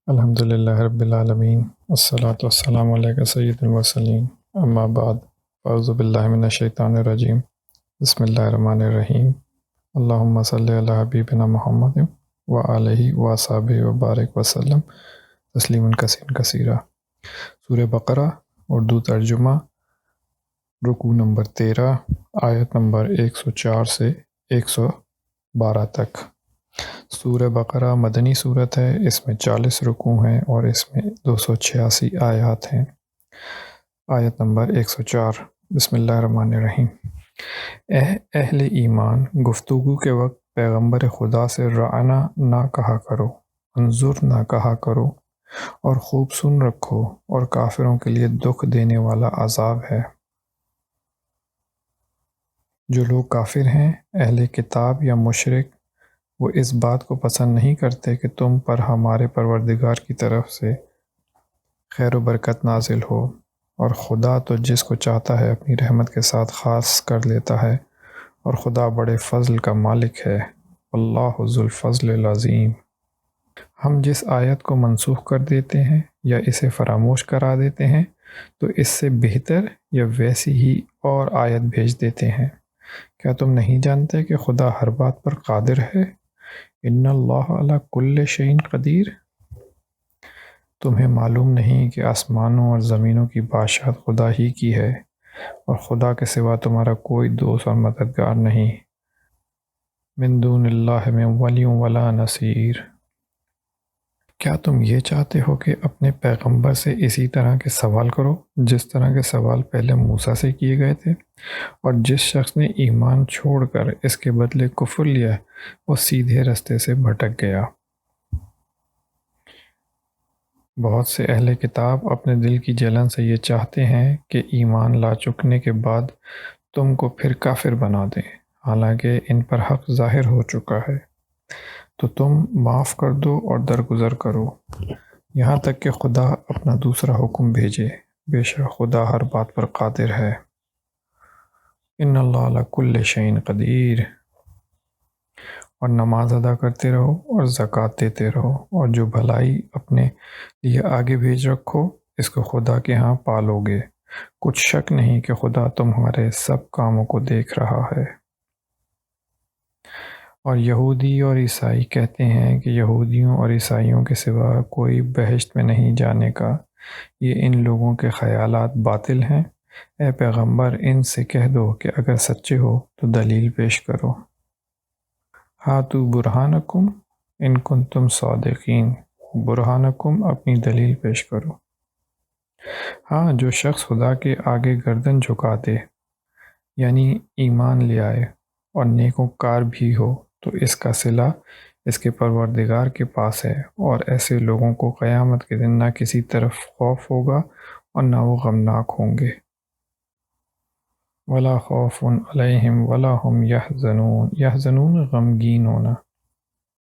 الحمد للہ رب العالمین والصلاة والسلام علیک سید المرسلین اما بعد اعوذ باللہ من الشیطان الرجیم بسم اللہ الرحمن الرحیم اللہم صلی علی حبیبنا محمد وآلہ وصحبہ وبارک وسلم تسلیما کثیرا کثیرا۔ سورہ بقرہ اردو ترجمہ، رکوع نمبر 13، آیت نمبر 104 سے 112 تک۔ سورہ بقرہ مدنی صورت ہے، اس میں 40 رکوع ہیں اور اس میں 286 آیات ہیں۔ آیت نمبر 104، بسم اللہ الرحمن الرحیم۔ اہل ایمان، گفتگو کے وقت پیغمبر خدا سے رعنا نہ کہا کرو، انظر نہ کہا کرو، اور خوب سن رکھو، اور کافروں کے لیے دکھ دینے والا عذاب ہے۔ جو لوگ کافر ہیں، اہل کتاب یا مشرک، وہ اس بات کو پسند نہیں کرتے کہ تم پر ہمارے پروردگار کی طرف سے خیر و برکت نازل ہو، اور خدا تو جس کو چاہتا ہے اپنی رحمت کے ساتھ خاص کر لیتا ہے، اور خدا بڑے فضل کا مالک ہے، اللہ ذو الفضل العظیم۔ ہم جس آیت کو منسوخ کر دیتے ہیں یا اسے فراموش کرا دیتے ہیں تو اس سے بہتر یا ویسی ہی اور آیت بھیج دیتے ہیں۔ کیا تم نہیں جانتے کہ خدا ہر بات پر قادر ہے؟ ان اللہ علی کل شیء قدیر۔ تمہیں معلوم نہیں کہ آسمانوں اور زمینوں کی بادشاہت خدا ہی کی ہے، اور خدا کے سوا تمہارا کوئی دوست اور مددگار نہیں۔ من دون اللہ من ولی ولا نصیر۔ کیا تم یہ چاہتے ہو کہ اپنے پیغمبر سے اسی طرح کے سوال کرو جس طرح کے سوال پہلے موسیٰ سے کیے گئے تھے؟ اور جس شخص نے ایمان چھوڑ کر اس کے بدلے کفر لیا وہ سیدھے رستے سے بھٹک گیا۔ بہت سے اہل کتاب اپنے دل کی جلن سے یہ چاہتے ہیں کہ ایمان لا چکنے کے بعد تم کو پھر کافر بنا دیں، حالانکہ ان پر حق ظاہر ہو چکا ہے۔ تو تم معاف کر دو اور درگزر کرو، یہاں تک کہ خدا اپنا دوسرا حکم بھیجے، بے شک خدا ہر بات پر قادر ہے۔ ان اللہ علی کل شیء قدیر۔ اور نماز ادا کرتے رہو اور زکوٰۃ دیتے رہو، اور جو بھلائی اپنے لیے آگے بھیج رکھو اس کو خدا کے ہاں پالو گے، کچھ شک نہیں کہ خدا تمہارے سب کاموں کو دیکھ رہا ہے۔ اور یہودی اور عیسائی کہتے ہیں کہ یہودیوں اور عیسائیوں کے سوا کوئی بہشت میں نہیں جانے کا، یہ ان لوگوں کے خیالات باطل ہیں۔ اے پیغمبر، ان سے کہہ دو کہ اگر سچے ہو تو دلیل پیش کرو۔ ہاتو برہانکم ان کنتم صادقین۔ برہانکم، اپنی دلیل پیش کرو۔ ہاں، جو شخص خدا کے آگے گردن جھکا دے، یعنی ایمان لے آئے اور نیکوکار بھی ہو، تو اس کا صلہ اس کے پروردگار کے پاس ہے، اور ایسے لوگوں کو قیامت کے دن نہ کسی طرف خوف ہوگا اور نہ وہ غمناک ہوں گے۔ ولا خوف علیہم ولا هم یحزنون۔ یحزنون، غمگین ہونا۔